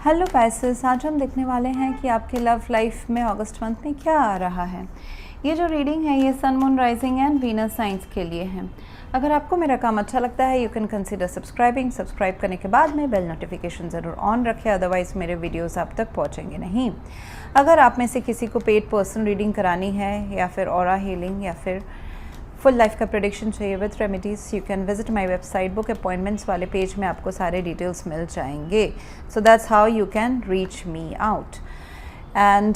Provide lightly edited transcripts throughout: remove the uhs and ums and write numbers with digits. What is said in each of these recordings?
Hello पैसेस, आज हम देखने वाले हैं कि आपकी लव लाइफ में अगस्त मंथ में क्या आ रहा है। ये जो रीडिंग है ये sun, moon, rising and Venus signs के लिए है। अगर आपको मेरा काम अच्छा लगता है यू कैन कंसिडर सब्सक्राइब करने के बाद में बेल नोटिफिकेशन ज़रूर ऑन रखें, अदरवाइज़ मेरे वीडियोस आप तक पहुंचेंगे नहीं। अगर आप में से किसी को पेड पर्सनल रीडिंग करानी है या फिर ऑरा हीलिंग या फिर फुल लाइफ का प्रेडिक्शन चाहिए with remedies, you can visit my website. Book appointments वाले पेज में आपको सारे डिटेल्स मिल जाएंगे। So that's how you can reach me out. And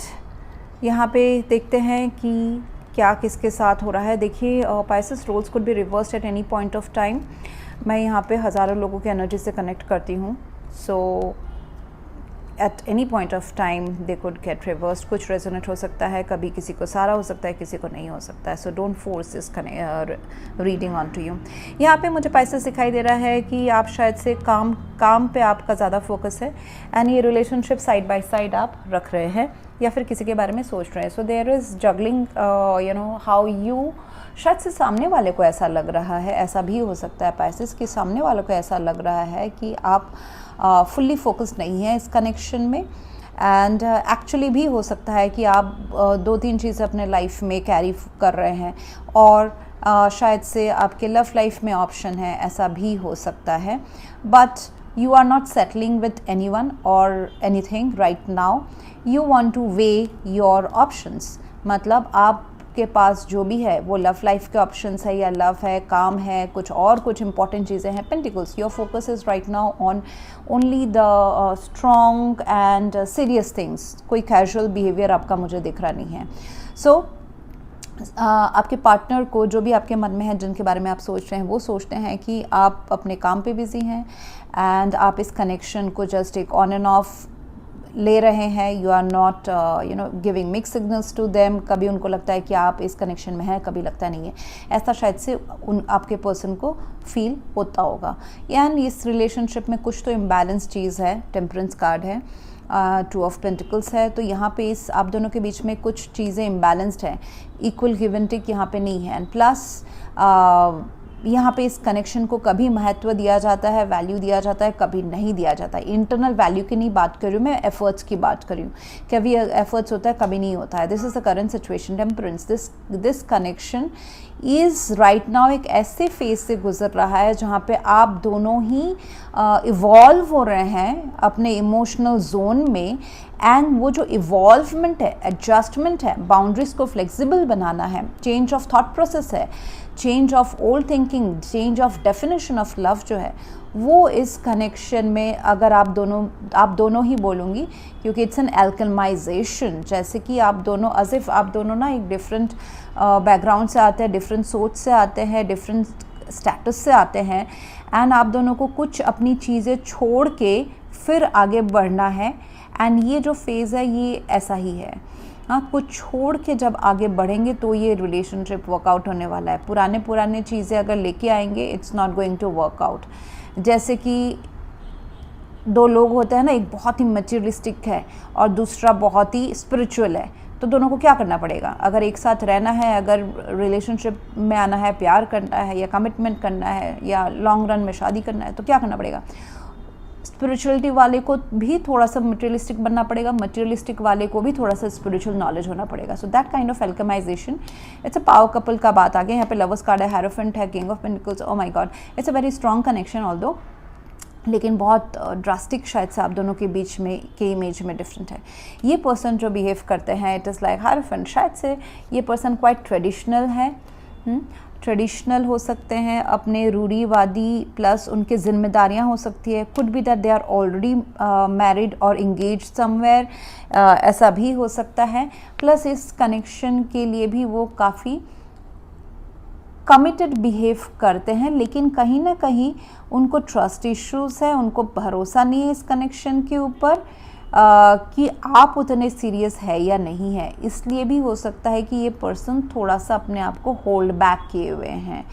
यहाँ पे देखते हैं कि क्या किसके साथ हो रहा है। देखिए Pisces, roles could be reversed at any point of time. मैं यहाँ पे हज़ारों लोगों की एनर्जी से कनेक्ट करती हूँ। So at any point of time they could get reversed. कुछ रेजोनेट हो सकता है, कभी किसी को सारा हो सकता है, किसी को नहीं हो सकता है। So don't force this reading on to you. यहाँ पे मुझे पाइसेस दिखाई दे रहा है कि आप शायद से काम पे आपका ज़्यादा फोकस है एंड ये रिलेशनशिप साइड बाय साइड आप रख रहे हैं या फिर किसी के बारे में सोच रहे हैं। So there is juggling how you, शायद से सामने वाले को ऐसा लग रहा है, ऐसा भी हो सकता है पाइसेस कि सामने वाले को ऐसा लग रहा है कि आप फुल्ली फोकस नहीं है इस कनेक्शन में। एंड एक्चुअली भी हो सकता है कि आप दो तीन चीज़ें अपने लाइफ में कैरी कर रहे हैं और शायद से आपके लव लाइफ में ऑप्शन है, ऐसा भी हो सकता है। But you are not settling with anyone or anything right now. You want to weigh your options. मतलब आपके पास जो भी है वो लव लाइफ के ऑप्शंस है या लव है, काम है, कुछ इंपॉर्टेंट चीज़ें हैं। Pentacles, your focus is right now on only the strong and serious things. कोई कैजुअल बिहेवियर आपका मुझे दिख रहा नहीं है। सो आपके पार्टनर को, जो भी आपके मन में है, जिनके बारे में आप सोच रहे हैं, वो सोचते हैं कि आप अपने काम पे बिज़ी हैं एंड आप इस कनेक्शन को जस्ट एक ऑन एंड ऑफ ले रहे हैं। You are not giving mix signals to them. कभी उनको लगता है कि आप इस कनेक्शन में हैं, कभी लगता नहीं है। ऐसा शायद से आपके पर्सन को फील होता होगा। एंड इस रिलेशनशिप में कुछ तो इम्बैलेंस चीज़ है। टेम्परेंस कार्ड है, टू ऑफ पेंटिकल्स है। तो यहाँ पे इस आप दोनों के बीच में कुछ चीज़ें इम्बैलेंस्ड हैं, इक्वल गिव एंड टेक यहाँ पे नहीं है। एंड प्लस यहाँ पे इस कनेक्शन को कभी महत्व दिया जाता है, वैल्यू दिया जाता है, कभी नहीं दिया जाता है। इंटरनल वैल्यू की नहीं बात कर रही हूँ मैं, एफर्ट्स की बात कर रही हूँ। कभी एफर्ट्स होता है, कभी नहीं होता है। This is the current situation. Temperance, this connection is right now एक ऐसे फेज से गुजर रहा है जहाँ पे आप दोनों ही इवॉल्व हो रहे हैं अपने इमोशनल जोन में। एंड वो जो इवॉल्वमेंट है, एडजस्टमेंट है, बाउंड्रीज को फ्लेक्सिबल बनाना है, चेंज ऑफ थॉट प्रोसेस है, change of old thinking, change of definition of love जो है वो इस कनेक्शन में, अगर आप दोनों ही बोलूँगी क्योंकि इट्स एन एल्केमाइजेशन। जैसे कि आप दोनों अज़िफ आप दोनों ना एक डिफरेंट बैकग्राउंड से आते हैं, डिफरेंट सोच से आते हैं, डिफरेंट स्टेटस से आते हैं। एंड आप दोनों को कुछ अपनी चीज़ें छोड़ के फिर आगे बढ़ना है। एंड ये जो फेज़ है ये ऐसा ही है। हाँ, कुछ छोड़ के जब आगे बढ़ेंगे तो ये रिलेशनशिप वर्कआउट होने वाला है। पुराने चीज़ें अगर लेके आएंगे it's not going to work out. जैसे कि दो लोग होते हैं ना, एक बहुत ही मटेरियलिस्टिक है और दूसरा बहुत ही स्पिरिचुअल है, तो दोनों को क्या करना पड़ेगा? अगर एक साथ रहना है, अगर रिलेशनशिप में आना है, प्यार करना है या कमिटमेंट करना है या लॉन्ग रन में शादी करना है, तो क्या करना पड़ेगा? स्पिरिचुअलिटी वाले को भी थोड़ा सा मटेरियलिस्टिक बनना पड़ेगा, मटेरियलिस्टिक वाले को भी थोड़ा सा स्पिरिचुअल नॉलेज होना पड़ेगा। So that kind of alchemization, it's a power couple का बात आ गया। यहाँ पे लवर्स कार्ड है, हेरोफेंट है, king of pentacles. Oh my god, it's a very strong connection although, लेकिन बहुत ड्रास्टिक शायद से आप दोनों के बीच में के इमेज में डिफरेंट है। ये पर्सन जो बिहेव करते हैं इट इज़ लाइक हेरोफेंट। शायद से ये पर्सन क्वाइट ट्रेडिशनल है, ट्रेडिशनल हो सकते हैं, अपने रूढ़िवादी, प्लस उनके जिम्मेदारियां हो सकती है। Could be that they are already married और इंगेज समवेयर, ऐसा भी हो सकता है। प्लस इस कनेक्शन के लिए भी वो काफ़ी कमिटेड बिहेव करते हैं, लेकिन कहीं ना कहीं उनको ट्रस्ट इश्यूज़ है, उनको भरोसा नहीं है इस कनेक्शन के ऊपर कि आप उतने सीरियस है या नहीं है। इसलिए भी हो सकता है कि ये पर्सन थोड़ा सा अपने आप को होल्ड बैक किए हुए हैं।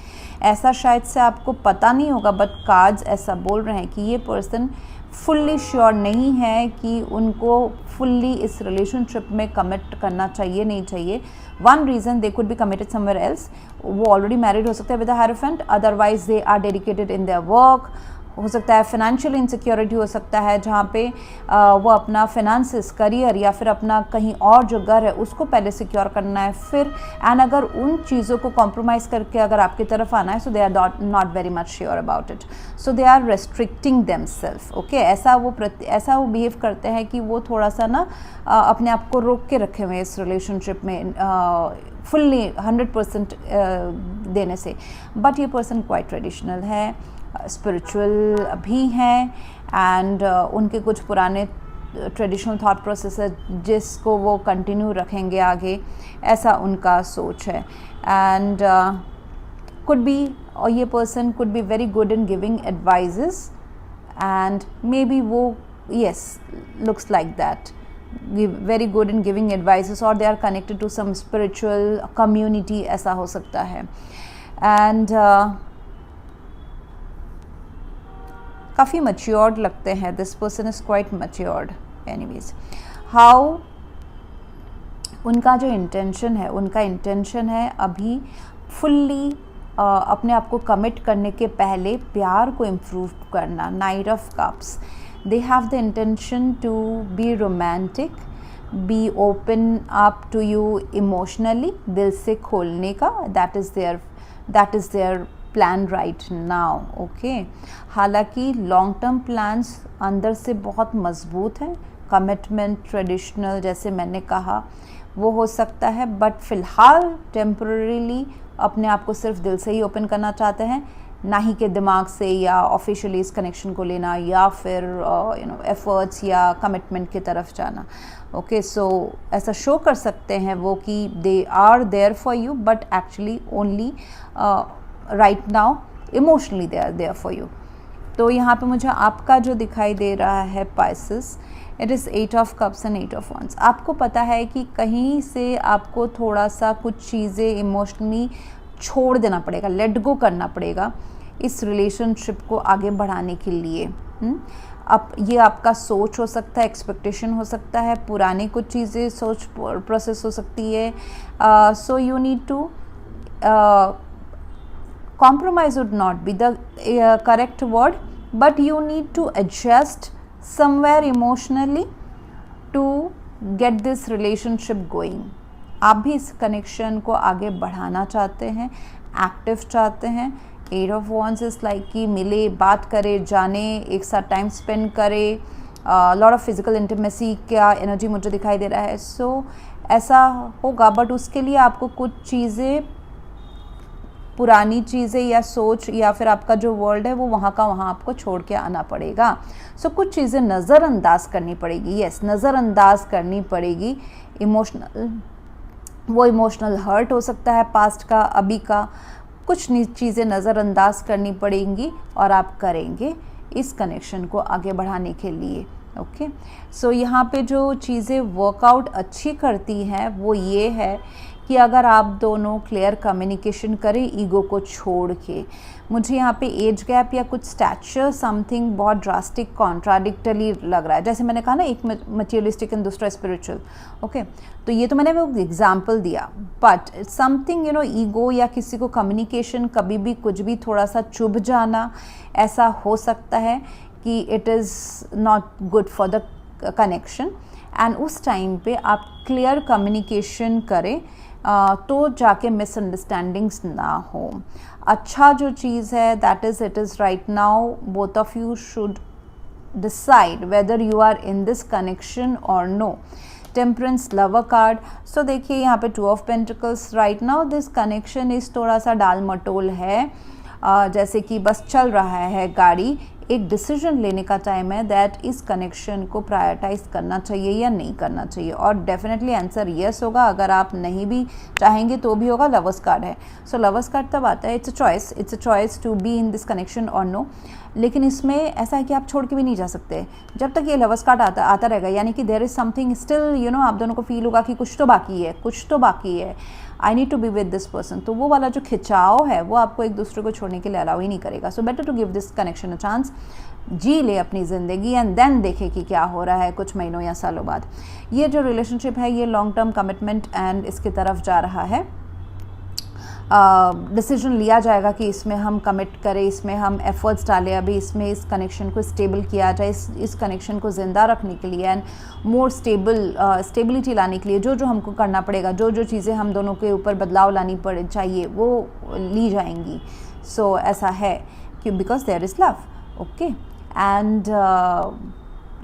ऐसा शायद से आपको पता नहीं होगा, बट कार्ड्स ऐसा बोल रहे हैं कि ये पर्सन फुल्ली श्योर नहीं है कि उनको फुल्ली इस रिलेशनशिप में कमिट करना चाहिए नहीं चाहिए। One reason, they could be committed somewhere else. वो ऑलरेडी मैरिड हो सकते हैं with the hierophant, otherwise they are dedicated in their work, हो सकता है फाइनेंशियल इनसिक्योरिटी हो सकता है, जहाँ पे वो अपना फाइनेंसिस, करियर या फिर अपना कहीं और जो घर है उसको पहले सिक्योर करना है फिर, एंड अगर उन चीज़ों को कॉम्प्रोमाइज़ करके अगर आपकी तरफ आना है, so they are not very much sure about it, so they are restricting themselves. Okay, ऐसा वो बिहेव करते हैं कि वो थोड़ा सा ना अपने आप को रोक के रखे हुए इस रिलेशनशिप में फुल्ली 100% देने से। बट ये पर्सन क्वाइट ट्रेडिशनल है, स्पिरिचुअल भी हैं, एंड उनके कुछ पुराने ट्रेडिशनल थॉट प्रोसेस है जिसको वो कंटिन्यू रखेंगे आगे, ऐसा उनका सोच है। एंड कुड बी, और ये person could be very good in giving advises, and may be वो, yes, looks like that, very good in giving advices, or they are connected to some spiritual community, ऐसा हो सकता है। and काफ़ी matured लगते हैं, this person is quite matured anyways। how, उनका जो इंटेंशन है अभी फुल्ली अपने आप को कमिट करने के पहले प्यार को इम्प्रूव करना। Night of cups, they have the intention to be romantic, be open up to you emotionally, दिल से खोलने का, that is their plan right now। okay, हालांकि लॉन्ग टर्म प्लान्स अंदर से बहुत मजबूत हैं, कमिटमेंट ट्रेडिशनल जैसे मैंने कहा वो हो सकता है, बट फिलहाल टेम्पररीली अपने आप को सिर्फ दिल से ही ओपन करना चाहते हैं, ना ही के दिमाग से या ऑफिशियली इस कनेक्शन को लेना या फिर एफर्ट्स या कमिटमेंट की तरफ जाना। ओके, सो ऐसा शो कर सकते हैं वो कि they are there for you, but actually only right now emotionally they are there for you. तो यहाँ पे मुझे आपका जो दिखाई दे रहा है Pisces, it is 8 of cups and 8 of wands. आपको पता है कि कहीं से आपको थोड़ा सा कुछ चीज़ें इमोशनली छोड़ देना पड़ेगा, लेट गो करना पड़ेगा इस रिलेशनशिप को आगे बढ़ाने के लिए। अब ये आपका सोच हो सकता है, एक्सपेक्टेशन हो सकता है, पुरानी कुछ चीज़ें सोच प्रोसेस हो सकती है। So you need to compromise would not be the correct word, but you need to adjust somewhere emotionally to get this relationship going। आप भी इस कनेक्शन को आगे बढ़ाना चाहते हैं, एक्टिव चाहते हैं। 8 ऑफ वॉन्ड्स इज लाइक कि मिले, बात करे, जाने, एक साथ टाइम स्पेंड करे, लॉट ऑफ फिजिकल इंटीमेसी का एनर्जी मुझे दिखाई दे रहा है। सो ऐसा होगा, बट उसके लिए आपको कुछ चीज़ें, पुरानी चीज़ें या सोच या फिर आपका जो वर्ल्ड है वो वहाँ का वहाँ आपको छोड़ के आना पड़ेगा। सो कुछ चीज़ें नज़रअंदाज करनी पड़ेगी, यस, नज़रअंदाज करनी पड़ेगी। इमोशनल हर्ट हो सकता है पास्ट का, अभी का, कुछ चीज़ें नज़रअंदाज करनी पड़ेंगी और आप करेंगे इस कनेक्शन को आगे बढ़ाने के लिए। ओके, सो यहाँ पे जो चीज़ें वर्कआउट अच्छी करती हैं वो ये है कि अगर आप दोनों क्लियर कम्युनिकेशन करें ईगो को छोड़ के। मुझे यहाँ पे एज गैप या कुछ स्टैचर समथिंग बहुत ड्रास्टिक कॉन्ट्राडिक्टरी लग रहा है। जैसे मैंने कहा ना, एक मटेरियलिस्टिक एंड दूसरा स्पिरिचुअल। ओके, तो ये तो मैंने वो एग्जाम्पल दिया, बट समथिंग ईगो या किसी को कम्युनिकेशन कभी भी कुछ भी थोड़ा सा चुभ जाना, ऐसा हो सकता है कि it is not good for the connection. And उस टाइम पे आप क्लियर कम्युनिकेशन करें तो जाके मिसअंडरस्टैंडिंग्स ना हो। अच्छा जो चीज़ है that is it is right now both of you should decide whether you are in this connection और no. Temperance, lover card. So देखिए यहाँ पे 2 of pentacles, right now this connection is थोड़ा सा डाल मटोल है, जैसे कि बस चल रहा है गाड़ी। एक डिसीजन लेने का टाइम है दैट इस कनेक्शन को प्रायोरिटाइज करना चाहिए या नहीं करना चाहिए, और डेफिनेटली आंसर येस होगा। अगर आप नहीं भी चाहेंगे तो भी होगा। लवर्स कार्ड है, सो लवर्स कार्ड तब आता है, it's a choice to be in this connection और नो। लेकिन इसमें ऐसा है कि आप छोड़ के भी नहीं जा सकते जब तक ये लवर्स कार्ड आता रहेगा, यानी कि देयर इज़ समथिंग स्टिल आप दोनों को फील होगा कि कुछ तो बाकी है, I need to be with this person. तो वो वाला जो खिंचाव है वो आपको एक दूसरे को छोड़ने के लिए अलाउ ही नहीं करेगा। So better to give this connection a chance, जी ले अपनी ज़िंदगी एंड देन देखे कि क्या हो रहा है कुछ महीनों या सालों बाद। ये जो रिलेशनशिप है ये लॉन्ग टर्म कमिटमेंट एंड इसकी तरफ जा रहा है। डिसीजन लिया जाएगा कि इसमें हम कमिट करें, इसमें हम एफर्ट्स डालें, अभी इसमें इस कनेक्शन को स्टेबल किया जाए, इस कनेक्शन को ज़िंदा रखने के लिए एंड मोर स्टेबिलिटी लाने के लिए जो जो हमको करना पड़ेगा, जो जो चीज़ें हम दोनों के ऊपर बदलाव लानी पड़े चाहिए वो ली जाएंगी. सो ऐसा है कि because there is love. Okay. And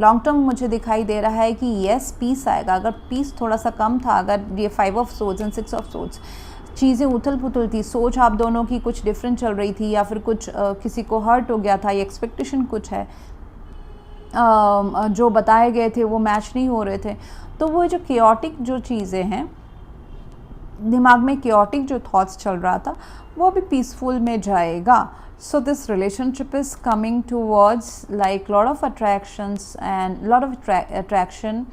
long term मुझे दिखाई दे रहा है कि येस पीस आएगा. अगर पीस थोड़ा सा कम था, अगर ये 5 of swords and 6 of swords, चीज़ें उथल पुथल थी, सोच आप दोनों की कुछ डिफरेंट चल रही थी या फिर कुछ किसी को हर्ट हो गया था, ये एक्सपेक्टेशन कुछ है, जो बताए गए थे वो मैच नहीं हो रहे थे, तो वो जो केओटिक जो चीज़ें हैं दिमाग में, केओटिक जो थॉट्स चल रहा था वो अभी पीसफुल में जाएगा. So this relationship is coming towards like lot of attractions and lot of attraction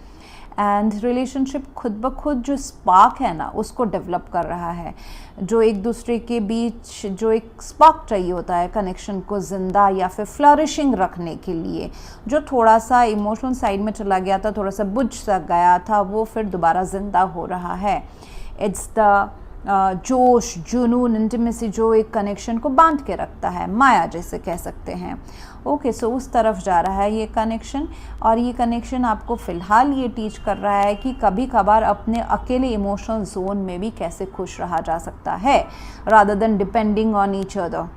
and relationship खुद ब खुद जो spark है ना उसको डेवलप कर रहा है. जो एक दूसरे के बीच जो एक स्पार्क चाहिए होता है कनेक्शन को ज़िंदा या फिर फ्लरिशिंग रखने के लिए, जो थोड़ा सा इमोशनल साइड में चला गया था, थोड़ा सा बुझ सा गया था, वो फिर दोबारा ज़िंदा हो रहा है. इट्स द जोश, जुनून, इंटीमेसी जो एक कनेक्शन को बांध के रखता है, माया जैसे कह सकते हैं. ओके. सो उस तरफ जा रहा है ये कनेक्शन. और ये कनेक्शन आपको फ़िलहाल ये टीच कर रहा है कि कभी कभार अपने अकेले इमोशनल जोन में भी कैसे खुश रहा जा सकता है, rather than depending on each other.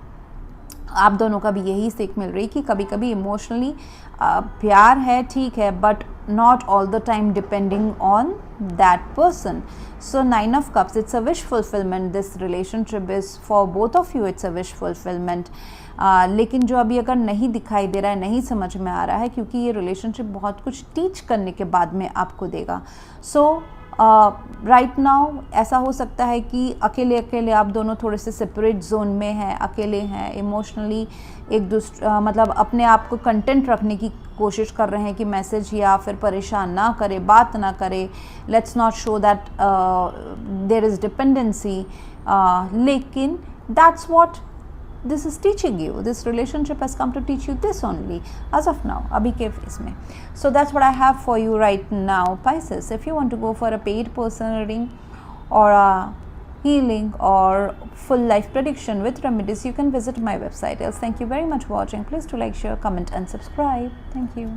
आप दोनों का भी यही सीख मिल रही कि कभी कभी इमोशनली प्यार है, ठीक है, but not all the time depending on that person. So 9 of cups, it's a wish fulfillment. This relationship is for both of you, it's a wish fulfillment. लेकिन जो अभी अगर नहीं दिखाई दे रहा है, नहीं समझ में आ रहा है, क्योंकि ये रिलेशनशिप बहुत कुछ टीच करने के बाद में आपको देगा. सो राइट नाउ ऐसा हो सकता है कि अकेले अकेले आप दोनों थोड़े से सेपरेट जोन में हैं, अकेले हैं, इमोशनली एक दूसरे मतलब अपने आप को कंटेंट रखने की कोशिश कर रहे हैं कि मैसेज या फिर परेशान ना करे, बात ना करे, let's not show that there is dependency. लेकिन that's what this is teaching you. This relationship has come to teach you this only as of now, abhi ke phase mein. So that's what I have for you right now, Pisces. If you want to go for a paid personal reading or a healing or full life prediction with remedies, you can visit my website. Else, thank you very much for watching. Please do like, share, comment and subscribe. Thank you.